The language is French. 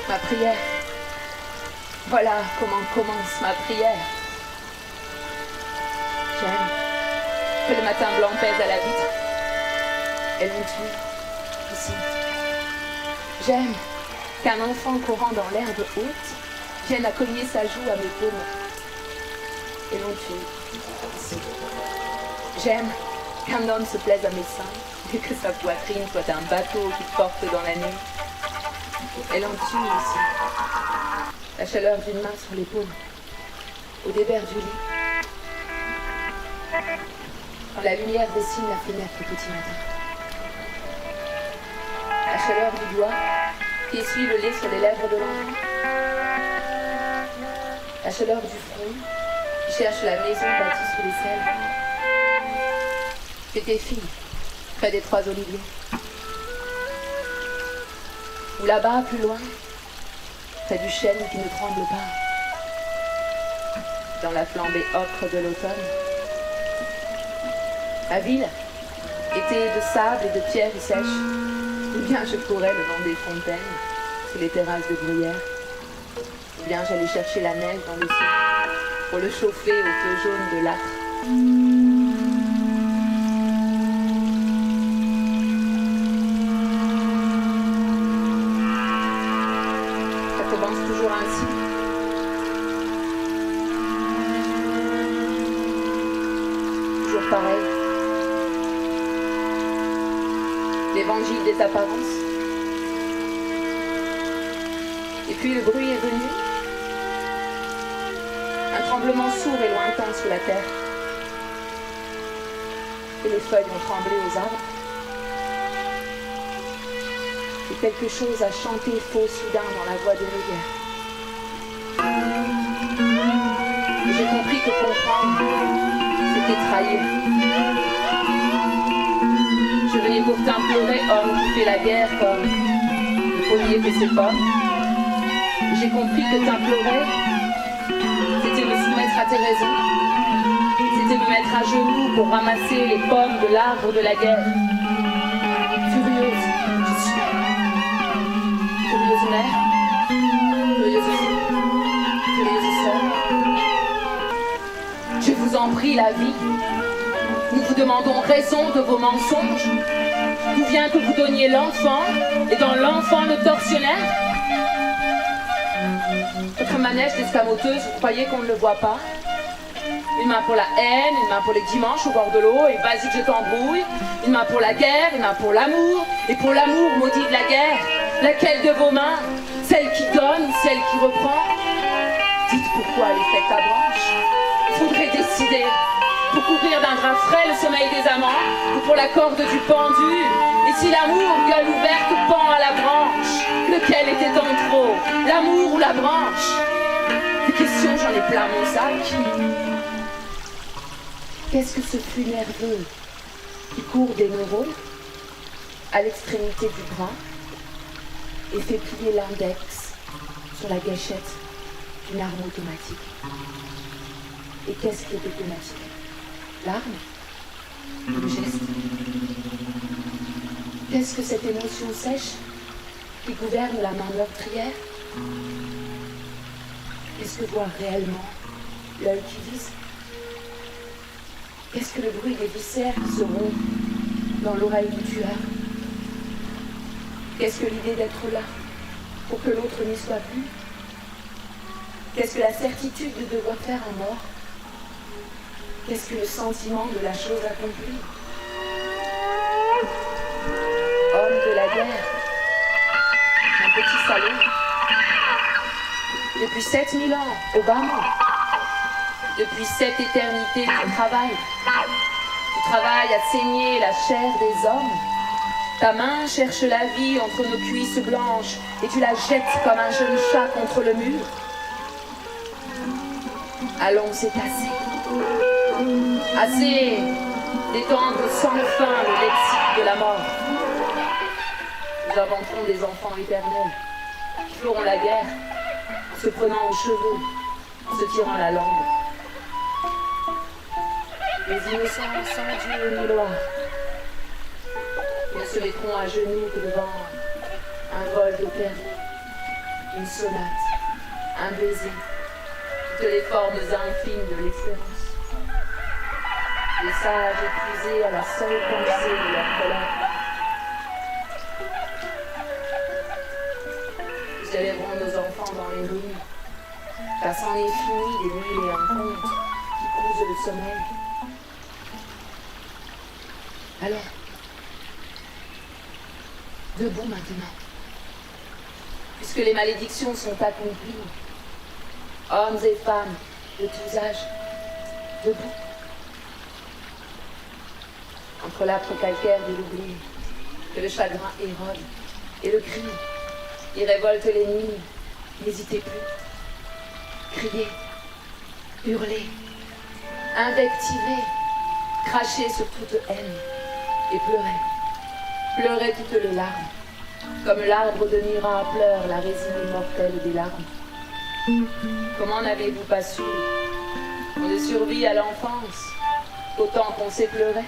Ma prière. Voilà comment commence ma prière. J'aime que le matin blanc pèse à la vitre. Elles m'ont tué ici. J'aime qu'un enfant courant dans l'herbe haute vienne à cogner sa joue à mes paumes. Elles m'ont tué ici. J'aime qu'un homme se plaise à mes seins et que sa poitrine soit un bateau qui porte dans la nuit. Elle en tue ici. La chaleur d'une main sur les paumes, au débert du lit. Quand la lumière dessine la fenêtre au petit matin. La chaleur du doigt qui essuie le lait sur les lèvres de l'enfant. La chaleur du front qui cherche la maison bâtie sous les selles. J'étais fille, près des trois oliviers. Ou là-bas, plus loin, près du chêne qui ne tremble pas, dans la flambée ocre de l'automne. Ma ville était de sable et de pierres sèches, ou bien je courais le long des fontaines, sous les terrasses de bruyère, ou bien j'allais chercher la neige dans le ciel, pour le chauffer au feu jaune de l'âtre. Toujours ainsi. Toujours pareil. L'évangile des apparences. Et puis le bruit est venu. Un tremblement sourd et lointain sous la terre. Et les feuilles ont tremblé aux arbres. Et quelque chose a chanté faux soudain dans la voix des rivières. Et j'ai compris que comprendre, c'était trahir. Je venais pour t'implorer, homme qui fait la guerre comme le pommier fait ses pommes. Et j'ai compris que t'implorer, c'était me soumettre à tes raisons. C'était me mettre à genoux pour ramasser les pommes de l'arbre de la guerre. Furieuse, je suis. Curieuse mère, curieuse fille, curieuse sœur. Je vous en prie la vie. Nous vous demandons raison de vos mensonges. D'où vient que vous donniez l'enfant et dans l'enfant le tortionnaire? Votre manège d'escamoteuse, vous croyez qu'on ne le voit pas? Une main pour la haine, une main pour les dimanches au bord de l'eau, et vas-y que je t'embrouille. Une main pour la guerre, une main pour l'amour, et pour l'amour maudit de la guerre. Laquelle de vos mains? Celle qui donne ou celle qui reprend? Dites pourquoi elle est faite à branche. Faudrait décider. Pour couvrir d'un drap frais le sommeil des amants, ou pour la corde du pendu. Et si l'amour, gueule ouverte, pend à la branche, lequel était en trop, l'amour ou la branche? Des questions, j'en ai plein mon sac. Qu'est-ce que ce flux nerveux qui court des neurones à l'extrémité du bras et fait plier l'index sur la gâchette d'une arme automatique? Et qu'est-ce qui est automatique? L'arme? Le geste? Qu'est-ce que cette émotion sèche qui gouverne la main meurtrière? Qu'est-ce que voit réellement l'œil qui vise? Qu'est-ce que le bruit des viscères qui se rompent dans l'oreille du tueur? Qu'est-ce que l'idée d'être là pour que l'autre n'y soit plus? Qu'est-ce que la certitude de devoir faire un mort? Qu'est-ce que le sentiment de la chose accomplie? Homme de la guerre, un petit salaud. Depuis 7000 ans, Obama. Depuis cette éternité, tu travailles. Tu travailles à saigner la chair des hommes. Ta main cherche la vie entre nos cuisses blanches et tu la jettes comme un jeune chat contre le mur. Allons, c'est assez. Assez d'étendre sans fin le lexique de la mort. Nous inventerons des enfants éternels qui feront la guerre en se prenant aux cheveux, en se tirant la langue. Les innocents sans Dieu ni loi, ils ne se mettront à genoux que devant un vol d'opéra, une sonate, un baiser, toutes les formes infimes de l'espérance. Les sages épuisés à la seule pensée de leur colère. Nous élèverons nos enfants dans les rues, car c'en est fini des mille et un contes qui cousent le sommeil. Alors, debout maintenant, puisque les malédictions sont accomplies, hommes et femmes de tous âges, debout. Entre l'âpre calcaire de l'oubli, que le chagrin érode, et le cri, il révolte les nuits, n'hésitez plus. Criez, hurlez, invectivez, crachez sur toute haine, et pleurez. Pleurez toutes les larmes, comme l'arbre de Mira pleure la résine immortelle des larmes. Comment n'avez-vous pas su qu'on ne survit à l'enfance autant qu'on sait pleurer?